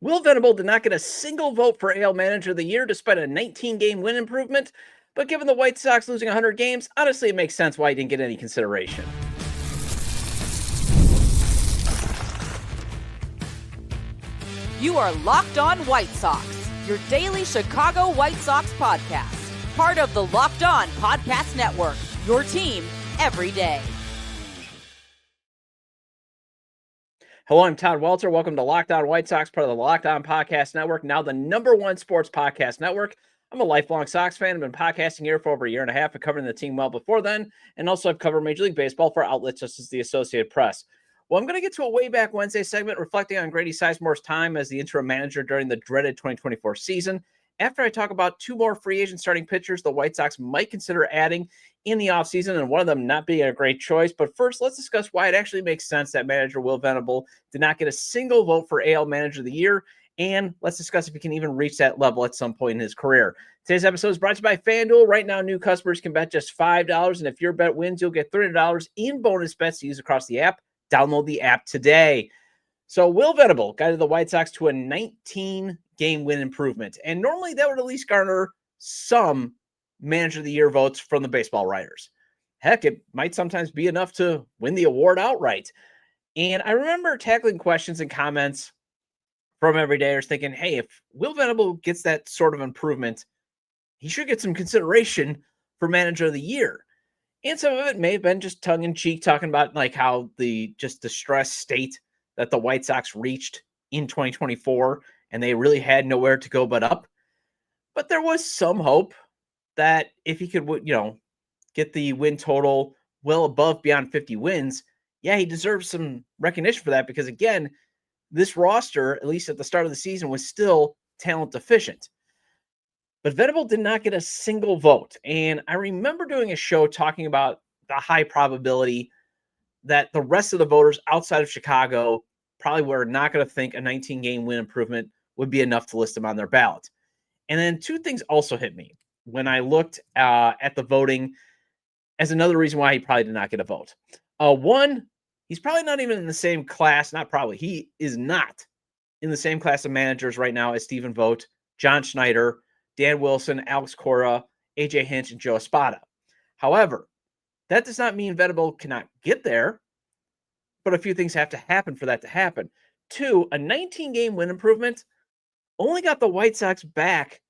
Will Venable did not get a single vote for AL Manager of the Year despite a 19-game win improvement, but given the White Sox losing 100 games, honestly, it makes sense why he didn't get any consideration. You are Locked On White Sox, your daily Chicago White Sox podcast. Part of the Locked On Podcast Network, your team every day. Hello, I'm Todd Welter. Welcome to Locked On White Sox, part of the Locked On Podcast Network, now the #1 sports podcast network. I'm a lifelong Sox fan. I've been podcasting here for over a year and a half and covering the team well before then, and also I've covered Major League Baseball for outlets such as the Associated Press. Well, I'm going to get to a way back Wednesday segment reflecting on Grady Sizemore's time as the interim manager during the dreaded 2024 season. After I talk about two more free agent starting pitchers the White Sox might consider adding in the offseason, and one of them not being a great choice. But first, let's discuss why it actually makes sense that manager Will Venable did not get a single vote for AL Manager of the Year, and let's discuss if he can even reach that level at some point in his career. Today's episode is brought to you by FanDuel. Right now, new customers can bet just $5, and if your bet wins, you'll get $300 in bonus bets to use across the app. Download the app today. So Will Venable guided the White Sox to a 19-game win improvement. And normally that would at least garner some Manager of the Year votes from the baseball writers. Heck, it might sometimes be enough to win the award outright. And I remember tackling questions and comments from everydayers thinking, hey, if Will Venable gets that sort of improvement, he should get some consideration for Manager of the Year. And some of it may have been just tongue-in-cheek, talking about like how the distressed state that the White Sox reached in 2024, and they really had nowhere to go but up. But there was some hope that if he could, get the win total well above beyond 50 wins, yeah, he deserves some recognition for that because, again, this roster, at least at the start of the season, was still talent deficient. But Venable did not get a single vote. And I remember doing a show talking about the high probability that the rest of the voters outside of Chicago probably were not going to think a 19-game win improvement would be enough to list him on their ballot. And then two things also hit me when I looked at the voting as another reason why he probably did not get a vote. One, he's probably not even in the same class. Not probably. He is not in the same class of managers right now as Stephen Vogt, John Schneider, Dan Wilson, Alex Cora, AJ Hinch, and Joe Espada. However, that does not mean Venable cannot get there, but a few things have to happen for that to happen. Two, a 19-game win improvement only got the White Sox back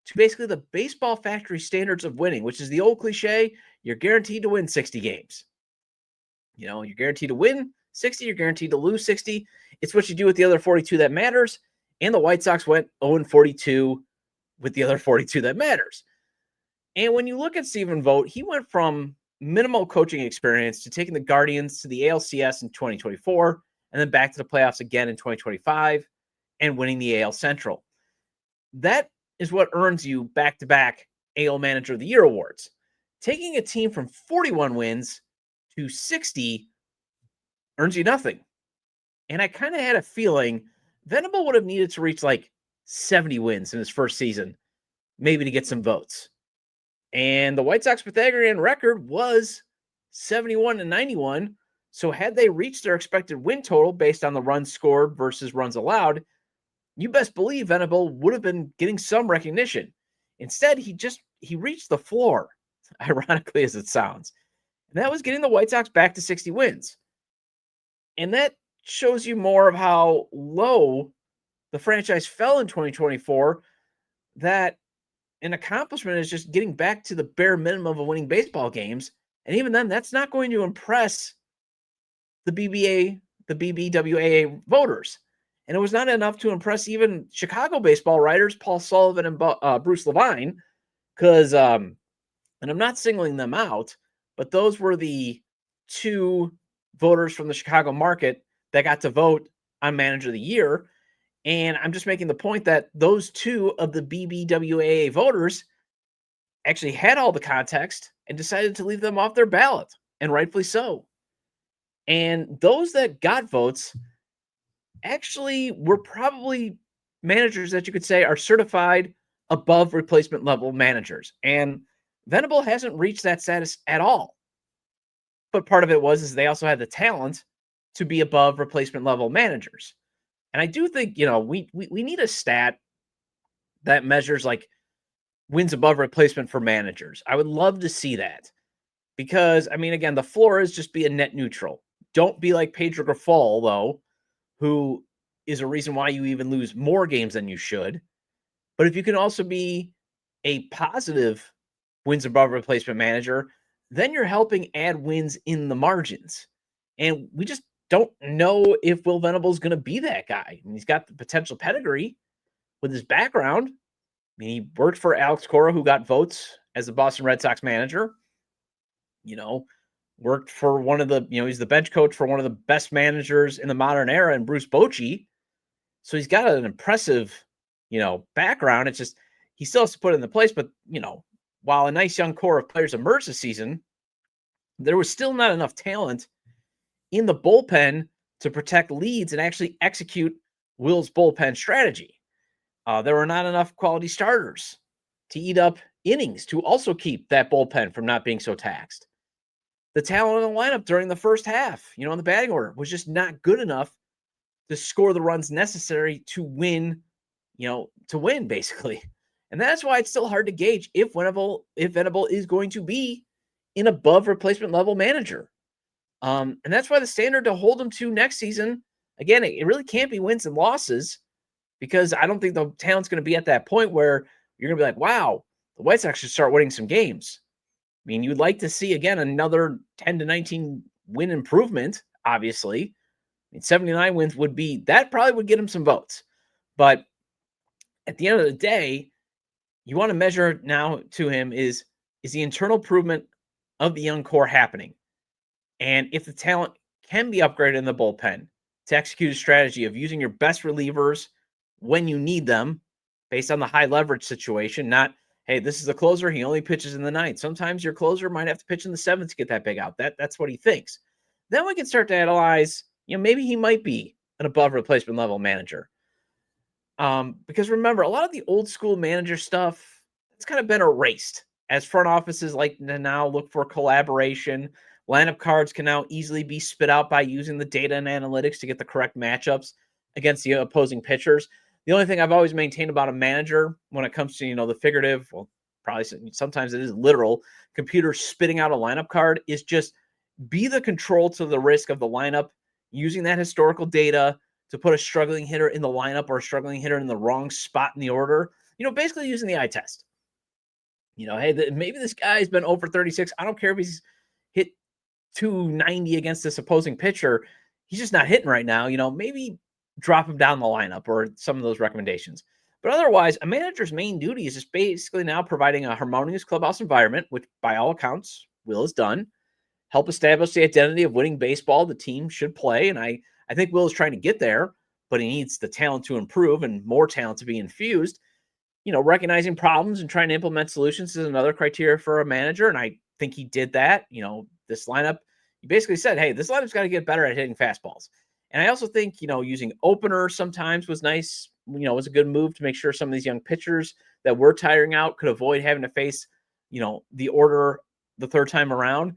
to basically the baseball factory standards of winning, which is the old cliche, you're guaranteed to win 60 games. You're guaranteed to win 60, you're guaranteed to lose 60. It's what you do with the other 42 that matters, and the White Sox went 0-42 with the other 42 that matters. And when you look at Stephen Vogt, he went from minimal coaching experience to taking the Guardians to the ALCS in 2024 and then back to the playoffs again in 2025 and winning the AL Central. That is what earns you back-to-back AL Manager of the Year awards. Taking a team from 41 wins to 60 earns you nothing. And I kind of had a feeling Venable would have needed to reach like 70 wins in his first season, maybe to get some votes. And the White Sox Pythagorean record was 71-91. So had they reached their expected win total based on the runs scored versus runs allowed, you best believe Venable would have been getting some recognition. Instead, he reached the floor, ironically as it sounds. And that was getting the White Sox back to 60 wins. And that shows you more of how low the franchise fell in 2024, that an accomplishment is just getting back to the bare minimum of winning baseball games. And even then, that's not going to impress the BBWAA voters. And it was not enough to impress even Chicago baseball writers, Paul Sullivan and Bruce Levine, because, and I'm not singling them out, but those were the two voters from the Chicago market that got to vote on Manager of the Year. And I'm just making the point that those two of the BBWAA voters actually had all the context and decided to leave them off their ballot, and rightfully so. And those that got votes actually were probably managers that you could say are certified above replacement level managers. And Venable hasn't reached that status at all. But part of it is they also had the talent to be above replacement level managers. And I do think, we need a stat that measures like wins above replacement for managers. I would love to see that because, I mean, again, the floor is just be a net neutral. Don't be like Pedro Grifol, though, who is a reason why you even lose more games than you should. But if you can also be a positive wins above replacement manager, then you're helping add wins in the margins. And we just don't know if Will Venable is going to be that guy. I mean, he's got the potential pedigree with his background. I mean, he worked for Alex Cora, who got votes as the Boston Red Sox manager. Worked for one of the, he's the bench coach for one of the best managers in the modern era, and Bruce Bochy. So he's got an impressive, background. It's just he still has to put it in the place. But, while a nice young core of players emerged this season, there was still not enough talent in the bullpen to protect leads and actually execute Will's bullpen strategy. There were not enough quality starters to eat up innings to also keep that bullpen from not being so taxed. The talent in the lineup during the first half, in the batting order, was just not good enough to score the runs necessary to win, basically. And that's why it's still hard to gauge if Venable is going to be an above replacement level manager. And that's why the standard to hold him to next season, again, it really can't be wins and losses, because I don't think the talent's going to be at that point where you're going to be like, wow, the White Sox should start winning some games. I mean, you'd like to see, again, another 10 to 19 win improvement, obviously. I mean, 79 wins probably would get him some votes. But at the end of the day, you want to measure now to him is the internal improvement of the young core happening? And if the talent can be upgraded in the bullpen to execute a strategy of using your best relievers when you need them based on the high leverage situation, not, hey, this is the closer, he only pitches in the ninth. Sometimes your closer might have to pitch in the seventh to get that big out. That's what he thinks. Then we can start to analyze, maybe he might be an above replacement level manager. Because remember, a lot of the old school manager stuff, it's kind of been erased as front offices like to now look for collaboration. Lineup cards can now easily be spit out by using the data and analytics to get the correct matchups against the opposing pitchers. The only thing I've always maintained about a manager when it comes to, the figurative, well, probably sometimes it is literal, computer spitting out a lineup card, is just be the control to the risk of the lineup, using that historical data to put a struggling hitter in the lineup or a struggling hitter in the wrong spot in the order, basically using the eye test. Hey, maybe this guy's been over 36. I don't care if he's hit 290 against this opposing pitcher. He's just not hitting right now. Maybe drop him down the lineup or some of those recommendations. But otherwise, a manager's main duty is just basically now providing a harmonious clubhouse environment, which by all accounts, Will has done. Help establish the identity of winning baseball the team should play. And I think Will is trying to get there, but he needs the talent to improve and more talent to be infused. Recognizing problems and trying to implement solutions is another criteria for a manager. And I think he did that. This lineup, he basically said, hey, this lineup's got to get better at hitting fastballs. And I also think, using openers sometimes was nice, was a good move to make sure some of these young pitchers that were tiring out could avoid having to face, the order the third time around.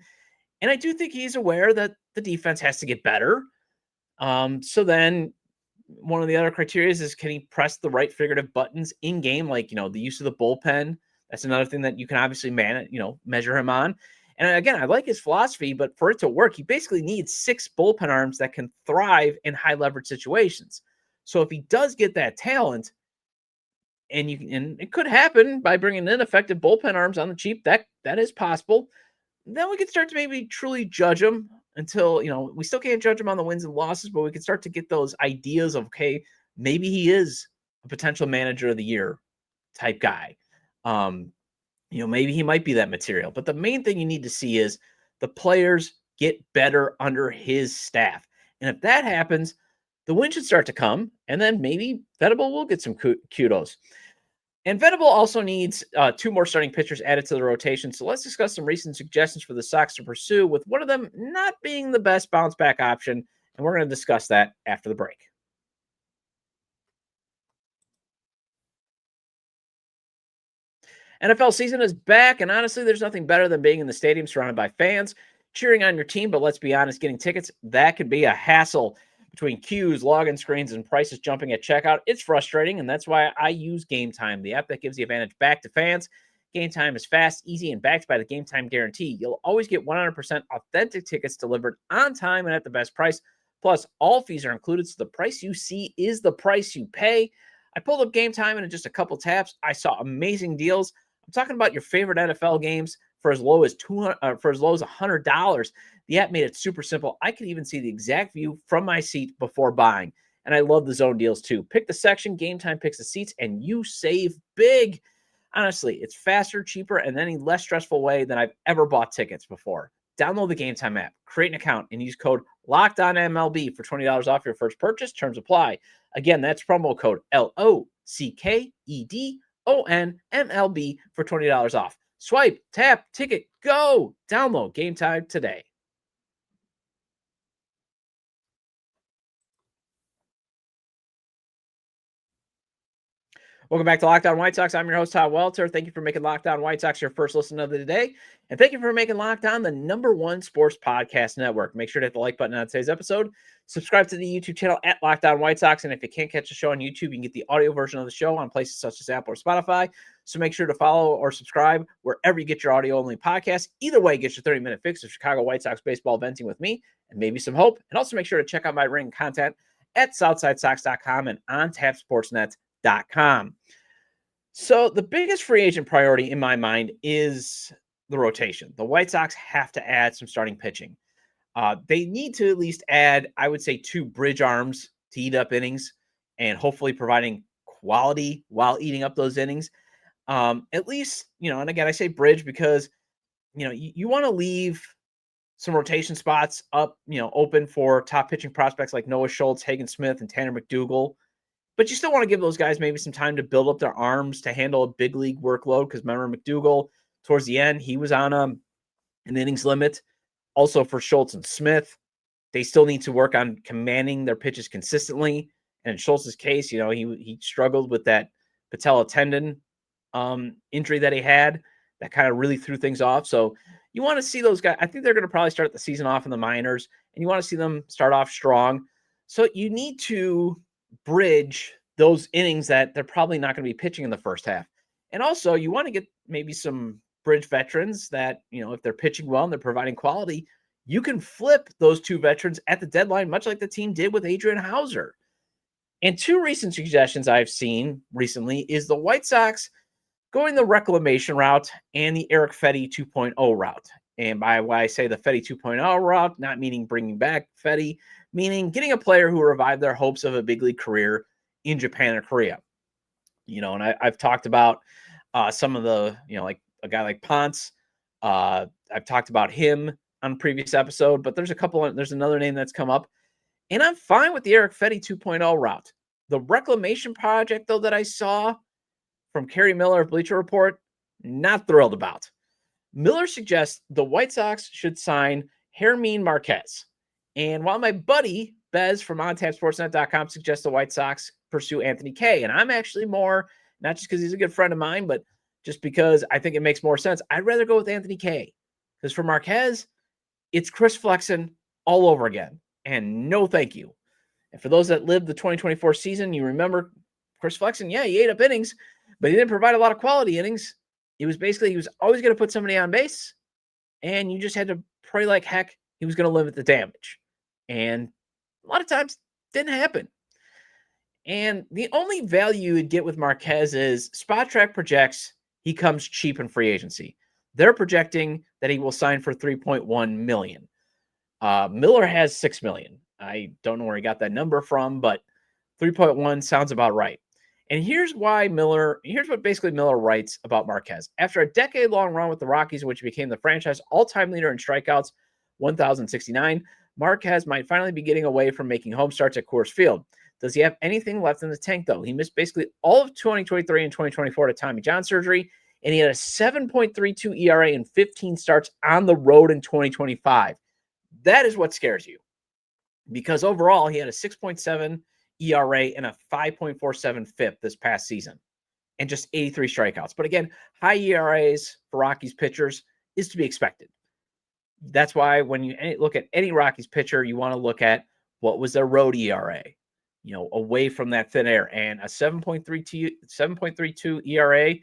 And I do think he's aware that the defense has to get better. So then one of the other criteria is can he press the right figurative buttons in game? Like, the use of the bullpen. That's another thing that you can obviously measure him on. And again, I like his philosophy, but for it to work, he basically needs 6 bullpen arms that can thrive in high leverage situations. So if he does get that talent, and it could happen by bringing in effective bullpen arms on the cheap, that is possible. Then we can start to maybe truly judge him until, we still can't judge him on the wins and losses, but we can start to get those ideas of, okay, maybe he is a potential manager of the year type guy. Maybe he might be that material. But the main thing you need to see is the players get better under his staff. And if that happens, the win should start to come, and then maybe Venable will get some kudos. And Venable also needs 2 more starting pitchers added to the rotation. So let's discuss some recent suggestions for the Sox to pursue, with one of them not being the best bounce back option. And we're going to discuss that after the break. NFL season is back, and honestly, there's nothing better than being in the stadium surrounded by fans, cheering on your team. But let's be honest, getting tickets, that could be a hassle. Between queues, login screens, and prices jumping at checkout, it's frustrating, and that's why I use Game Time, the app that gives the advantage back to fans. Game Time is fast, easy, and backed by the Game Time guarantee. You'll always get 100% authentic tickets delivered on time and at the best price. Plus, all fees are included, so the price you see is the price you pay. I pulled up Game Time, and in just a couple taps, I saw amazing deals. I'm talking about your favorite NFL games for as low as $100. The app made it super simple. I could even see the exact view from my seat before buying. And I love the zone deals too. Pick the section, Game Time picks the seats, and you save big. Honestly, it's faster, cheaper, and any less stressful way than I've ever bought tickets before. Download the Game Time app, create an account, and use code LOCKEDONMLB for $20 off your first purchase. Terms apply. Again, that's promo code LOCKEDONMLB for $20 off. Swipe, tap, ticket, go. Download Game Time today. Welcome back to Locked On White Sox. I'm your host, Todd Welter. Thank you for making Locked On White Sox your first listen of the day. And thank you for making Locked On the #1 sports podcast network. Make sure to hit the like button on today's episode. Subscribe to the YouTube channel at Locked On White Sox. And if you can't catch the show on YouTube, you can get the audio version of the show on places such as Apple or Spotify. So make sure to follow or subscribe wherever you get your audio-only podcasts. Either way, get your 30-minute fix of Chicago White Sox baseball venting with me and maybe some hope. And also make sure to check out my written content at SouthsideSox.com and OnTapSportsNet.com. So the biggest free agent priority in my mind is the rotation. The White Sox have to add some starting pitching. They need to at least add, I would say, 2 bridge arms to eat up innings and hopefully providing quality while eating up those innings. At least, and again, I say bridge because, you want to leave some rotation spots up, open for top pitching prospects like Noah Schultz, Hagen Smith, and Tanner McDougal. But you still want to give those guys maybe some time to build up their arms to handle a big league workload. Because remember, McDougal, towards the end, he was on an innings limit. Also for Schultz and Smith, they still need to work on commanding their pitches consistently. And in Schultz's case, he struggled with that patella tendon injury that he had that kind of really threw things off. So you want to see those guys. I think they're going to probably start the season off in the minors, and you want to see them start off strong. So you need to bridge those innings that they're probably not going to be pitching in the first half. And also you want to get maybe some bridge veterans that, if they're pitching well and they're providing quality, you can flip those 2 veterans at the deadline, much like the team did with Adrian Hauser. And 2 recent suggestions I've seen recently is the White Sox going the reclamation route and the Eric Fedde 2.0 route. And by why I say the Fedde 2.0 route, not meaning bringing back Fedde, meaning getting a player who revived their hopes of a big league career in Japan or Korea. And I've talked about some of the, like a guy like Ponce. I've talked about him on a previous episode, but there's another name that's come up. And I'm fine with the Eric Fedde 2.0 route. The reclamation project, though, that I saw from Kerry Miller of Bleacher Report, not thrilled about. Miller suggests the White Sox should sign Germán Márquez. And while my buddy Bez from OnTapSportsNet.com suggests the White Sox pursue Anthony Kay, and I'm actually more, not just because he's a good friend of mine, but just because I think it makes more sense. I'd rather go with Anthony Kay because for Márquez, it's Chris Flexen all over again. And no thank you. And for those that lived the 2024 season, you remember Chris Flexen, he ate up innings, but he didn't provide a lot of quality innings. He was always going to put somebody on base, and you just had to pray like heck he was going to limit the damage. And a lot of times didn't happen. And the only value you would get with Márquez is Spot Track projects he comes cheap in free agency. They're projecting that he will sign for $3.1 million. Miller has $6 million. I don't know where he got that number from, but 3.1 sounds about right. And here's what basically Miller writes about Márquez. After a decade-long run with the Rockies, in which he became the franchise all-time leader in strikeouts, 1,069, Márquez might finally be getting away from making home starts at Coors Field. Does he have anything left in the tank, though? He missed basically all of 2023 and 2024 to Tommy John surgery, and he had a 7.32 ERA in 15 starts on the road in 2025. That is what scares you, because overall he had a 6.7 ERA and a 5.47 FIP this past season, and just 83 strikeouts. But again, high ERAs for Rockies pitchers is to be expected. That's why when you look at any Rockies pitcher, you want to look at What was their road ERA? Away from that thin air. And a 7.32 ERA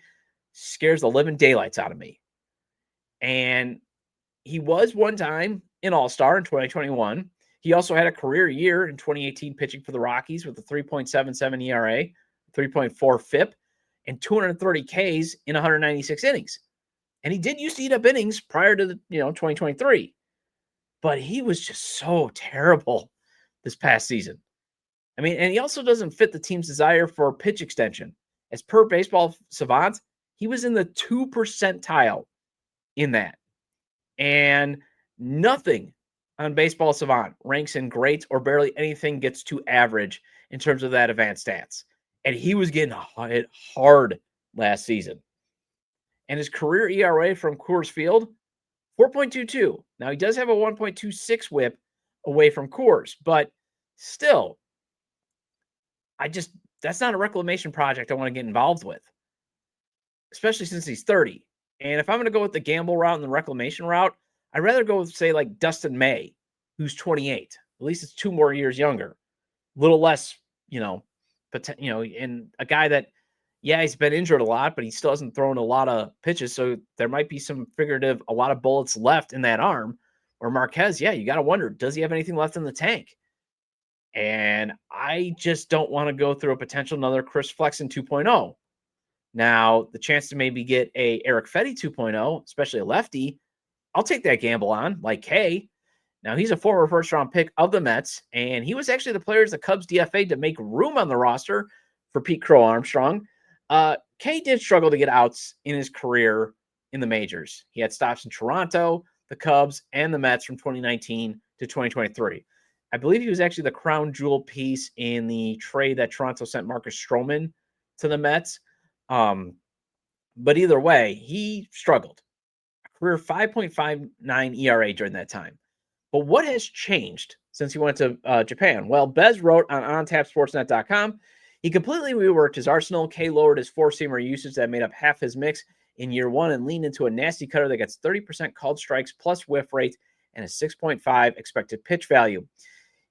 scares the living daylights out of me. And he was one time an All-Star in 2021. He also had a career year in 2018 pitching for the Rockies with a 3.77 ERA, 3.4 FIP, and 230 Ks in 196 innings. And he did used to eat up innings prior to 2023. But he was just so terrible this past season. I mean, and he also doesn't fit the team's desire for pitch extension. As per Baseball Savant, he was in the 2 percentile in that. And nothing on Baseball Savant ranks in great or barely anything gets to average in terms of that advanced stats. And he was getting hit hard last season. And his career ERA from Coors Field, 4.22. Now, he does have a 1.26 whip away from Coors, but still, that's not a reclamation project I want to get involved with, especially since he's 30. And if I'm going to go with the gamble route and the reclamation route, I'd rather go with, say, like Dustin May, who's 28. At least it's 2 more years younger. A little less, and a guy that, yeah, he's been injured a lot, but he still hasn't thrown a lot of pitches. So there might be a lot of bullets left in that arm. Or Marquez, yeah, you got to wonder, does he have anything left in the tank? And I just don't want to go through a potential another Chris Flexen 2.0. Now, the chance to maybe get a Eric Fedde 2.0, especially a lefty, I'll take that gamble on, like K. Now, he's a former first-round pick of the Mets, and he was actually the players the Cubs DFA'd to make room on the roster for Pete Crow Armstrong. K did struggle to get outs in his career in the majors. He had stops in Toronto, the Cubs, and the Mets from 2019 to 2023. I believe he was actually the crown jewel piece in the trade that Toronto sent Marcus Stroman to the Mets. But either way, he struggled. A career 5.59 ERA during that time. But what has changed since he went to Japan? Well, Bez wrote on OnTapSportsNet.com, he completely reworked his arsenal. K lowered his four-seamer usage that made up half his mix in year one and leaned into a nasty cutter that gets 30% called strikes plus whiff rate and a 6.5 expected pitch value.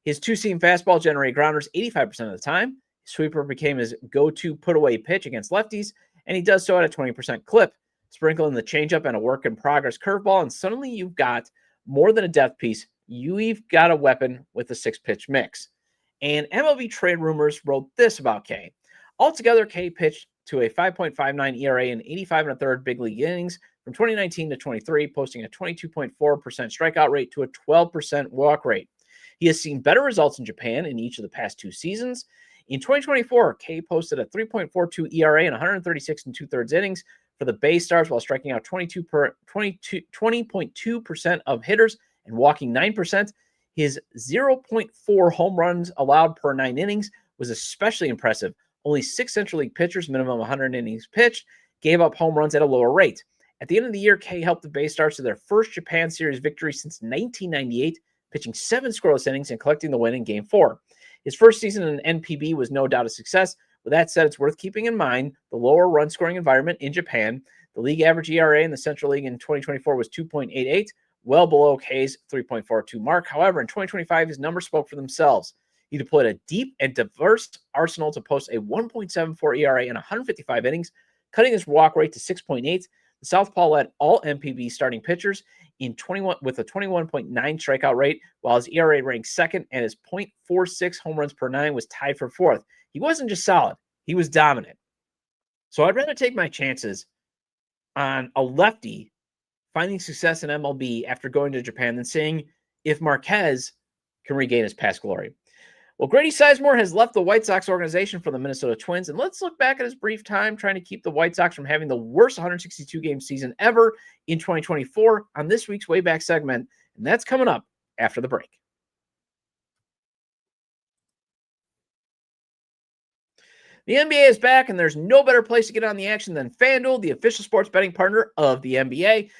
His two-seam fastball generated grounders 85% of the time. His sweeper became his go-to put-away pitch against lefties, and he does so at a 20% clip. Sprinkle in the changeup and a work-in-progress curveball, and suddenly you've got more than a depth piece. You've got a weapon with a 6-pitch mix. And MLB Trade Rumors wrote this about K. Altogether, K pitched to a 5.59 ERA in 85 1/3 big league innings from 2019 to 23, posting a 22.4% strikeout rate to a 12% walk rate. He has seen better results in Japan in each of the past 2 seasons. In 2024, K posted a 3.42 ERA in 136 2/3 innings for the Bay Stars while striking out 20.2% of hitters and walking 9%. His 0.4 home runs allowed per 9 innings was especially impressive. Only 6 Central League pitchers, minimum 100 innings pitched, gave up home runs at a lower rate. At the end of the year, K helped the Bay Stars to their first Japan Series victory since 1998, pitching 7 scoreless innings and collecting the win in Game 4. His first season in NPB was no doubt a success. With that said, it's worth keeping in mind the lower run-scoring environment in Japan. The league average ERA in the Central League in 2024 was 2.88, well below K's 3.42 mark. However, in 2025, his numbers spoke for themselves. He deployed a deep and diverse arsenal to post a 1.74 ERA in 155 innings, cutting his walk rate to 6.8. The Southpaw led all NPB starting pitchers in 21 with a 21.9 strikeout rate, while his ERA ranked second and his .46 home runs per 9 was tied for fourth. He wasn't just solid, he was dominant. So I'd rather take my chances on a lefty finding success in MLB after going to Japan than seeing if Marquez can regain his past glory. Well, Grady Sizemore has left the White Sox organization for the Minnesota Twins, and let's look back at his brief time trying to keep the White Sox from having the worst 162-game season ever in 2024 on this week's Way Back segment, and that's coming up after the break. The NBA is back, and there's no better place to get on the action than FanDuel, the official sports betting partner of the NBA.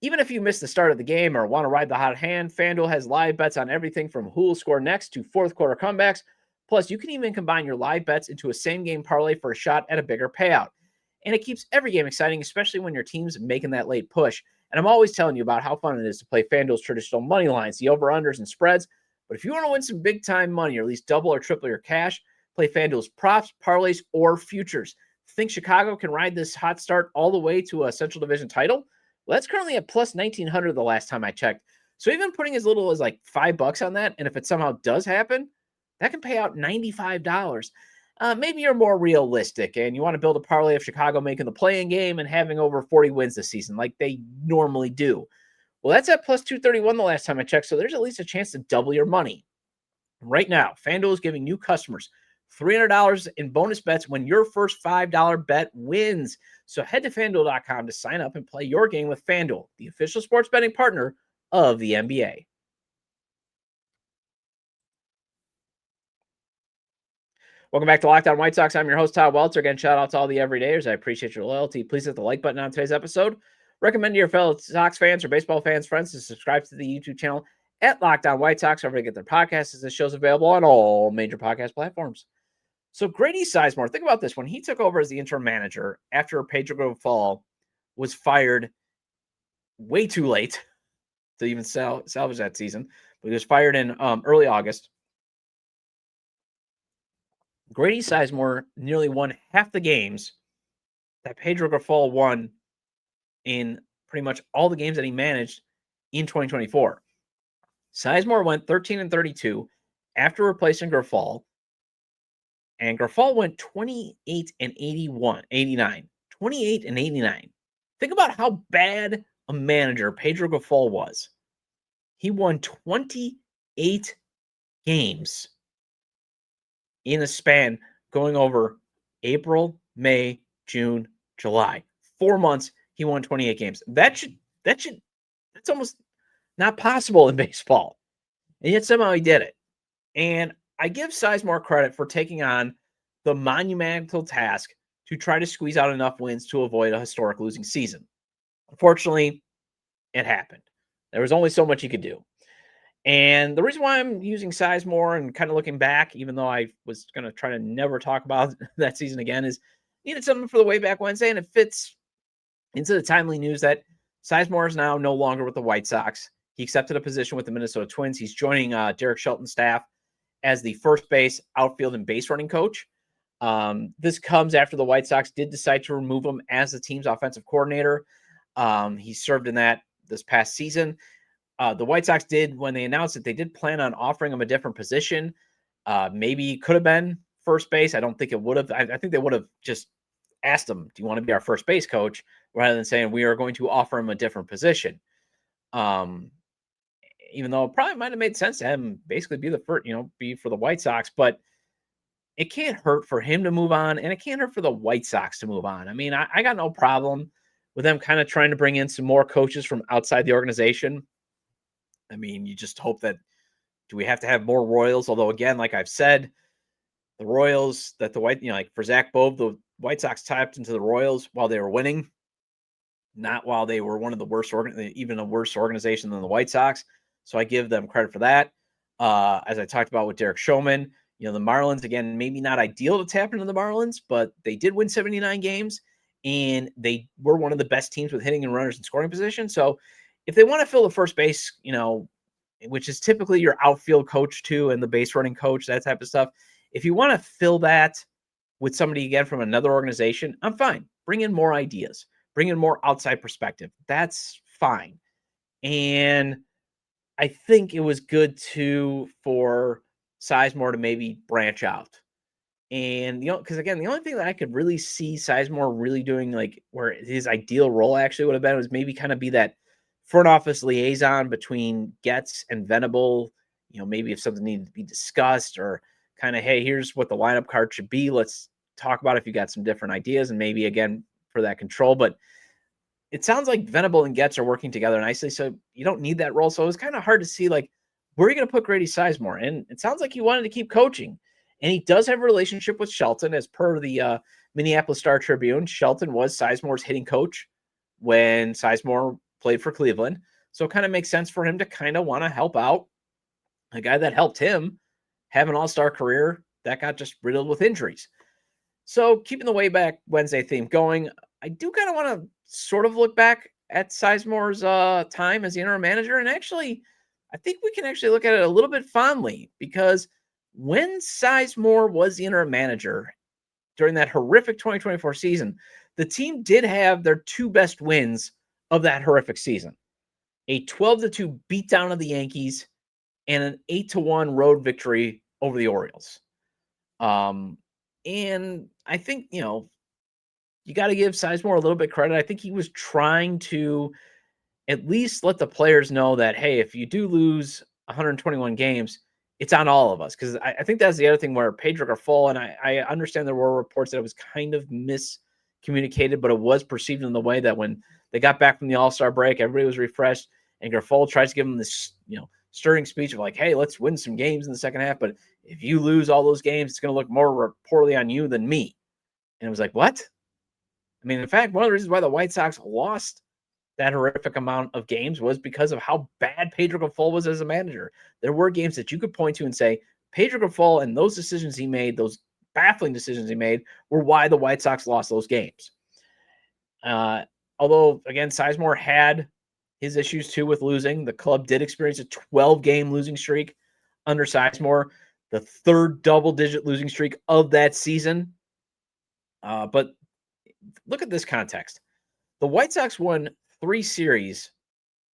Even if you missed the start of the game or want to ride the hot hand, FanDuel has live bets on everything from who will score next to fourth quarter comebacks. Plus, you can even combine your live bets into a same-game parlay for a shot at a bigger payout. And it keeps every game exciting, especially when your team's making that late push. And I'm always telling you about how fun it is to play FanDuel's traditional money lines, the over-unders, and spreads. But if you want to win some big time money, or at least double or triple your cash, play FanDuel's props, parlays, or futures. Think Chicago can ride this hot start all the way to a Central Division title? Well, that's currently at plus 1900 the last time I checked. So even putting as little as like $5 on that, and if it somehow does happen, that can pay out $95. Maybe you're more realistic and you want to build a parlay of Chicago making the play-in game and having over 40 wins this season like they normally do. Well, that's at plus 231 the last time I checked, so there's at least a chance to double your money. Right now, FanDuel is giving new customers $300 in bonus bets when your first $5 bet wins. So head to FanDuel.com to sign up and play your game with FanDuel, the official sports betting partner of the NBA. Welcome back to Locked On White Sox. I'm your host, Todd Welter. Again, shout out to all the everydayers. I appreciate your loyalty. Please hit the like button on today's episode. Recommend to your fellow Sox fans or baseball fans, friends, to subscribe to the YouTube channel at Locked On White Sox, wherever they get their podcasts, as this show's available on all major podcast platforms. So Grady Sizemore, think about this. When he took over as the interim manager after Pedro Grifol was fired way too late to even salvage that season, but he was fired in early August. Grady Sizemore nearly won half the games that Pedro Grifol won in pretty much all the games that he managed in 2024. Sizemore went 13-32 after replacing Grifol, and Grifol went 28-89. 28-89. Think about how bad a manager Pedro Grifol was. He won 28 games in a span going over April, May, June, July. 4 months, he won 28 games. That's almost not possible in baseball. And yet somehow he did it. And I give Sizemore credit for taking on the monumental task to try to squeeze out enough wins to avoid a historic losing season. Unfortunately, it happened. There was only so much he could do. And the reason why I'm using Sizemore and kind of looking back, even though I was going to try to never talk about that season again, is needed something for the way back Wednesday, and it fits into the timely news that Sizemore is now no longer with the White Sox. He accepted a position with the Minnesota Twins. He's joining Derek Shelton's staff as the first base, outfield, and base running coach. This comes after the White Sox did decide to remove him as the team's offensive coordinator. He served in that this past season. The White Sox did, when they announced it, they did plan on offering him a different position. Maybe could have been first base. I don't think it would have. I think they would have just asked him, do you want to be our first base coach? Rather than saying, we are going to offer him a different position. Even though it probably might have made sense to have him basically be the first, be for the White Sox, but it can't hurt for him to move on, and it can't hurt for the White Sox to move on. I mean, I got no problem with them kind of trying to bring in some more coaches from outside the organization. I mean, you just hope that, do we have to have more Royals? Although, again, like I've said, the Royals that the White, like for Zach Bove, the White Sox tapped into the Royals while they were winning, not while they were one of the worst, even a worse organization than the White Sox. So I give them credit for that. As I talked about with Derek Showman, the Marlins, again, maybe not ideal to tap into the Marlins, but they did win 79 games, and they were one of the best teams with hitting and runners in scoring position. So if they want to fill the first base, which is typically your outfield coach too, and the base running coach, that type of stuff, if you want to fill that with somebody again from another organization, I'm fine. Bring in more ideas, bring in more outside perspective. That's fine. And I think it was good for Sizemore to maybe branch out. And, because again, the only thing that I could really see Sizemore really doing, like where his ideal role actually would have been, was maybe kind of be that front office liaison between Getz and Venable. Maybe if something needed to be discussed, or kind of, hey, here's what the lineup card should be. Let's talk about if you got some different ideas, and maybe again for that control. But it sounds like Venable and Getz are working together nicely, so you don't need that role. So it was kind of hard to see, like, where are you going to put Grady Sizemore? And it sounds like he wanted to keep coaching. And he does have a relationship with Shelton, as per the Minneapolis Star-Tribune. Shelton was Sizemore's hitting coach when Sizemore played for Cleveland. So it kind of makes sense for him to kind of want to help out a guy that helped him have an all-star career that got just riddled with injuries. So keeping the way back Wednesday theme going, I do kind of want to sort of look back at Sizemore's time as the interim manager. And actually, I think we can actually look at it a little bit fondly because when Sizemore was the interim manager during that horrific 2024 season, the team did have their two best wins of that horrific season. A 12-2 beatdown of the Yankees and an 8-1 road victory over the Orioles. And I think, you got to give Sizemore a little bit credit. I think he was trying to at least let the players know that, hey, if you do lose 121 games, it's on all of us. Because I think that's the other thing where Pedro Grifol, and I understand there were reports that it was kind of miscommunicated, but it was perceived in the way that when they got back from the All-Star break, everybody was refreshed, and Grifol tries to give them this, stirring speech of like, hey, let's win some games in the second half, but if you lose all those games, it's going to look more poorly on you than me. And it was like, what? I mean, in fact, one of the reasons why the White Sox lost that horrific amount of games was because of how bad Pedro Grifol was as a manager. There were games that you could point to and say, Pedro Grifol and those decisions he made, those baffling decisions he made, were why the White Sox lost those games. Although, again, Sizemore had his issues too with losing. The club did experience a 12-game losing streak under Sizemore, the third double-digit losing streak of that season. But look at this context. The White Sox won 3 series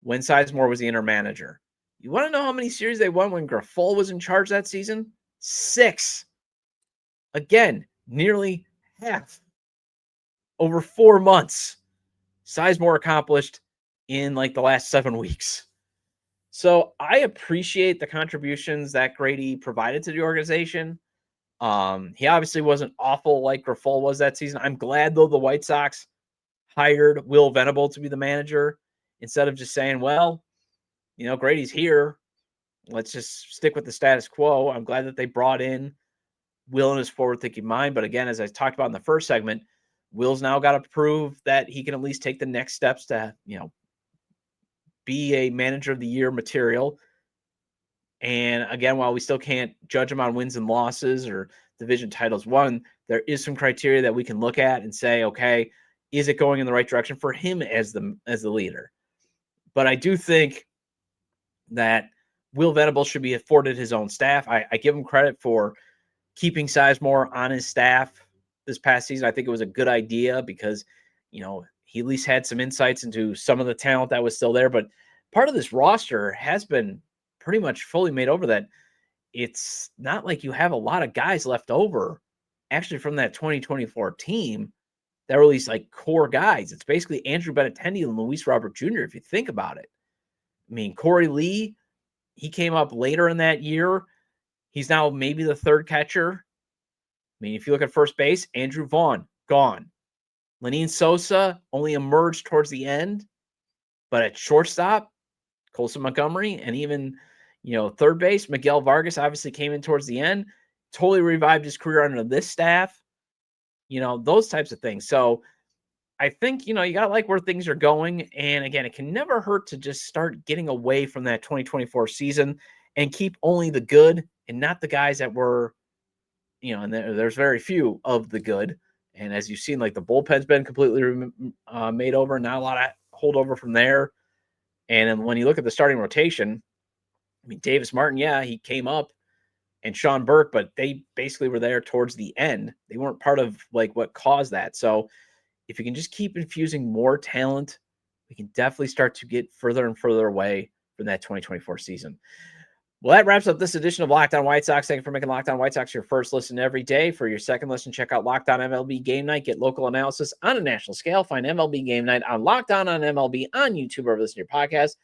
when Sizemore was the interim manager. You want to know how many series they won when Grifol was in charge that season? 6. Again, nearly half. Over 4 months. Sizemore accomplished in like the last 7 weeks. So I appreciate the contributions that Grady provided to the organization. He obviously wasn't awful like Grifol was that season. I'm glad, though, the White Sox hired Will Venable to be the manager instead of just saying, well, Grady's here. Let's just stick with the status quo. I'm glad that they brought in Will and his forward-thinking mind. But again, as I talked about in the first segment, Will's now got to prove that he can at least take the next steps to, be a manager of the year material. And again, while we still can't judge him on wins and losses or division titles won, there is some criteria that we can look at and say, okay, is it going in the right direction for him as the leader? But I do think that Will Venable should be afforded his own staff. I give him credit for keeping Sizemore on his staff this past season. I think it was a good idea because, he at least had some insights into some of the talent that was still there. But part of this roster has been pretty much fully made over that it's not like you have a lot of guys left over actually from that 2024 team that were at least like core guys. It's basically Andrew Benintendi and Luis Robert Jr. if you think about it. I mean, Corey Lee, he came up later in that year. He's now maybe the third catcher. I mean, if you look at first base, Andrew Vaughn, gone. Lenine Sosa only emerged towards the end. But at shortstop, Colson Montgomery, and even, third base, Miguel Vargas obviously came in towards the end, totally revived his career under this staff, those types of things. So I think, you got to like where things are going. And again, it can never hurt to just start getting away from that 2024 season and keep only the good and not the guys that were, and there's very few of the good. And as you've seen, like the bullpen's been completely made over, not a lot of holdover from there. And then when you look at the starting rotation, I mean, Davis Martin, yeah, he came up, and Sean Burke, but they basically were there towards the end. They weren't part of like what caused that. So if you can just keep infusing more talent, we can definitely start to get further and further away from that 2024 season. Well, that wraps up this edition of Locked On White Sox. Thank you for making Locked On White Sox your first listen every day. For your second listen, check out Locked On MLB Game Night. Get local analysis on a national scale. Find MLB Game Night on Locked On MLB on YouTube or listen to your podcast.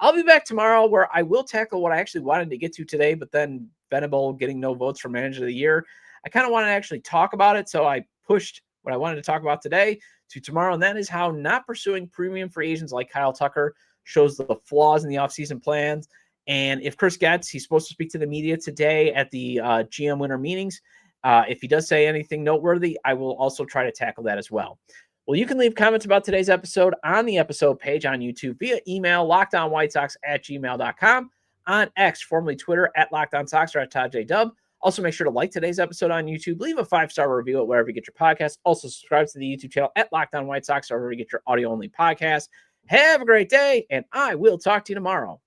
I'll be back tomorrow where I will tackle what I actually wanted to get to today, but then Venable getting no votes for Manager of the Year. I kind of want to actually talk about it, so I pushed what I wanted to talk about today to tomorrow, and that is how not pursuing premium free agents like Kyle Tucker shows the flaws in the offseason plans. And if Chris Getz, he's supposed to speak to the media today at the GM winter meetings. If he does say anything noteworthy, I will also try to tackle that as well. Well, you can leave comments about today's episode on the episode page on YouTube via email, lockedonwhitesox@gmail.com, on X, formerly Twitter, @LockedOnSox or @ToddJDub. Also, make sure to like today's episode on YouTube. Leave a 5-star review at wherever you get your podcasts. Also, subscribe to the YouTube channel @LockedOnWhiteSox or wherever you get your audio-only podcast. Have a great day, and I will talk to you tomorrow.